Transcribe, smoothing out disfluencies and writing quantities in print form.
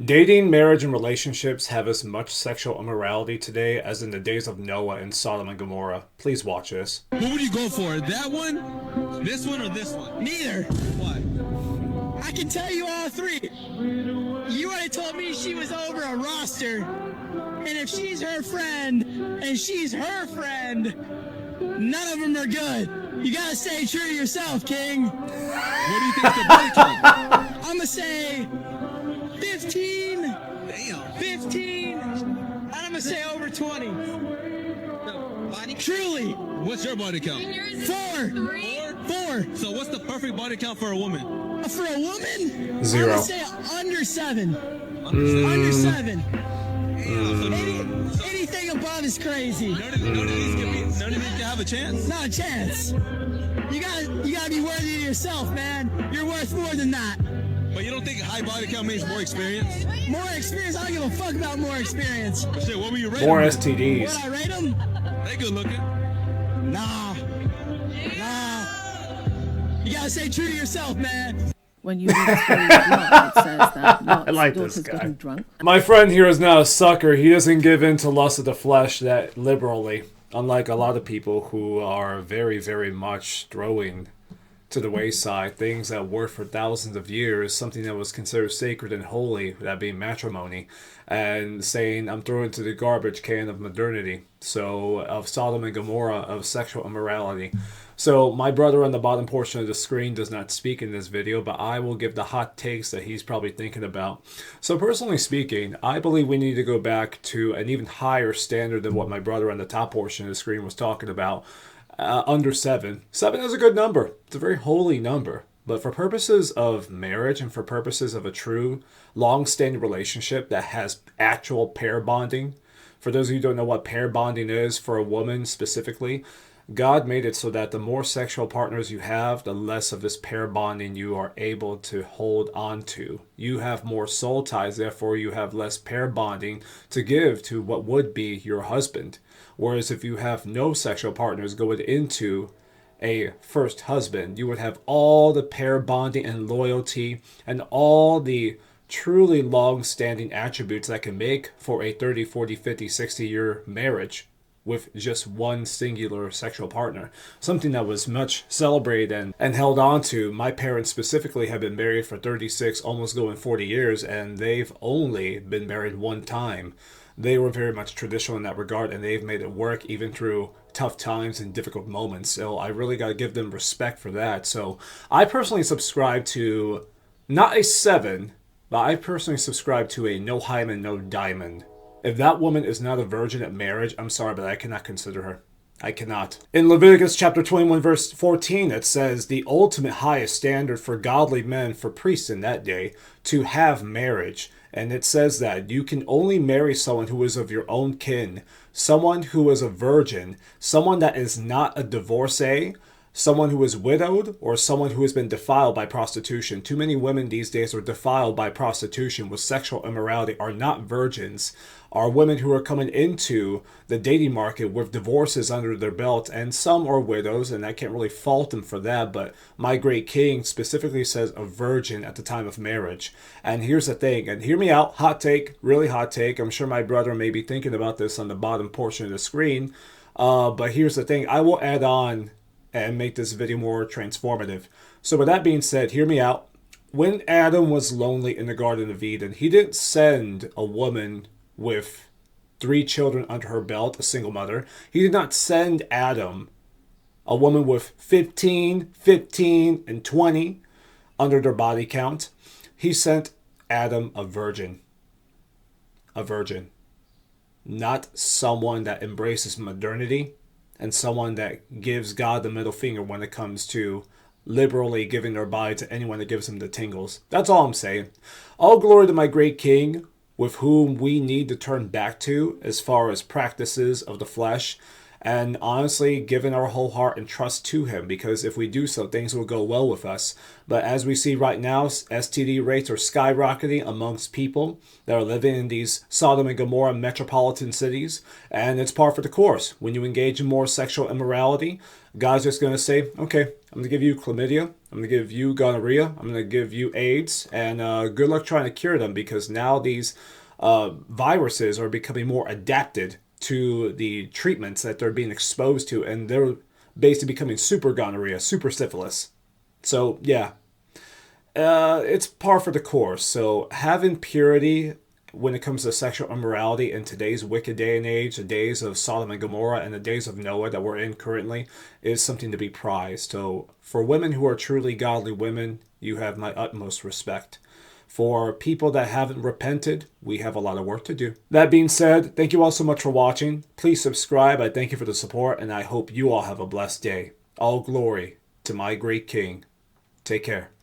Dating, marriage, and relationships have as much sexual immorality today as in the days of Noah and Sodom and Gomorrah. Please watch this. What would you go for? That one, this one, or this one? Neither. Why? I can tell you all three. You already told me she was over a roster. And if she's her friend and she's her friend, none of them are good. You gotta stay true to yourself, King. What do you think's the body count? I'm gonna say 15. Damn. 15. And I'm gonna say over 20. Body. Truly. What's your body count? 4. 4. So what's the perfect body count for a woman? For a woman? 0. I'm gonna say under 7. Under Under 7. seven. Anything above is crazy. None of these can have a chance. Not a chance. You gotta be worthy of yourself, man. You're worth more than that. But you don't think high body count means more experience? More experience? I don't give a fuck about more experience. Shit, what were you rating? More Would STDs. I rate them? They good looking. Nah. You gotta stay true to yourself, man. When you read the story of Lot, it says that Lot's I like daughter's this guy. getting drunk. My friend here is not a sucker. He doesn't give in to lust of the flesh that liberally, unlike a lot of people who are very, very much throwing to the wayside things that worked for thousands of years, something that was considered sacred and holy, that being matrimony, and saying, I'm throwing to the garbage can of modernity, so of Sodom and Gomorrah, of sexual immorality. So my brother on the bottom portion of the screen does not speak in this video, but I will give the hot takes that he's probably thinking about. So personally speaking, I believe we need to go back to an even higher standard than what my brother on the top portion of the screen was talking about. Under 7. 7 is a good number. It's a very holy number. But for purposes of marriage and for purposes of a true long-standing relationship that has actual pair bonding, for those of you who don't know what pair bonding is for a woman specifically, God made it so that the more sexual partners you have, the less of this pair bonding you are able to hold on to. You have more soul ties, therefore you have less pair bonding to give to what would be your husband. Whereas if you have no sexual partners going into a first husband, you would have all the pair bonding and loyalty and all the truly long-standing attributes that can make for a 30, 40, 50, 60-year marriage with just one singular sexual partner. Something that was much celebrated and held on to. My parents specifically have been married for 36, almost going 40 years, and they've only been married one time. They were very much traditional in that regard, and they've made it work even through tough times and difficult moments. So I really got to give them respect for that. So I personally subscribe to, not a 7, but I personally subscribe to a no hymen, no diamond. If that woman is not a virgin at marriage, I'm sorry, but I cannot consider her. I cannot. In Leviticus chapter 21, verse 14, it says, the ultimate highest standard for godly men, for priests in that day, to have marriage. And it says that you can only marry someone who is of your own kin, someone who is a virgin, someone that is not a divorcee, someone who is widowed, or someone who has been defiled by prostitution. Too many women these days are defiled by prostitution with sexual immorality, are not virgins, are women who are coming into the dating market with divorces under their belt, and some are widows, and I can't really fault them for that, but my great king specifically says a virgin at the time of marriage. And here's the thing, and hear me out, hot take, really hot take, I'm sure my brother may be thinking about this on the bottom portion of the screen, but here's the thing, I will add on and make this video more transformative. So with that being said, hear me out. When Adam was lonely in the Garden of Eden, he didn't send a woman with 3 children under her belt, a single mother. He did not send Adam a woman with 15, and 20 under their body count. He sent Adam a virgin. A virgin. Not someone that embraces modernity and someone that gives God the middle finger when it comes to liberally giving their body to anyone that gives them the tingles. That's all I'm saying. All glory to my great king, with whom we need to turn back to as far as practices of the flesh and honestly giving our whole heart and trust to him, because if we do so, things will go well with us. But as we see right now, STD rates are skyrocketing amongst people that are living in these Sodom and Gomorrah metropolitan cities, and it's par for the course. When you engage in more sexual immorality, God's just going to say, okay, I'm going to give you chlamydia, I'm going to give you gonorrhea, I'm going to give you AIDS, and good luck trying to cure them, because now these viruses are becoming more adapted to the treatments that they're being exposed to, and they're basically becoming super gonorrhea, super syphilis. So yeah, it's par for the course. So having purity when it comes to sexual immorality in today's wicked day and age, the days of Sodom and Gomorrah and the days of Noah that we're in currently, is something to be prized. So for women who are truly godly women, you have my utmost respect. For people that haven't repented, we have a lot of work to do. That being said, thank you all so much for watching. Please subscribe. I thank you for the support, and I hope you all have a blessed day. All glory to my great King. Take care.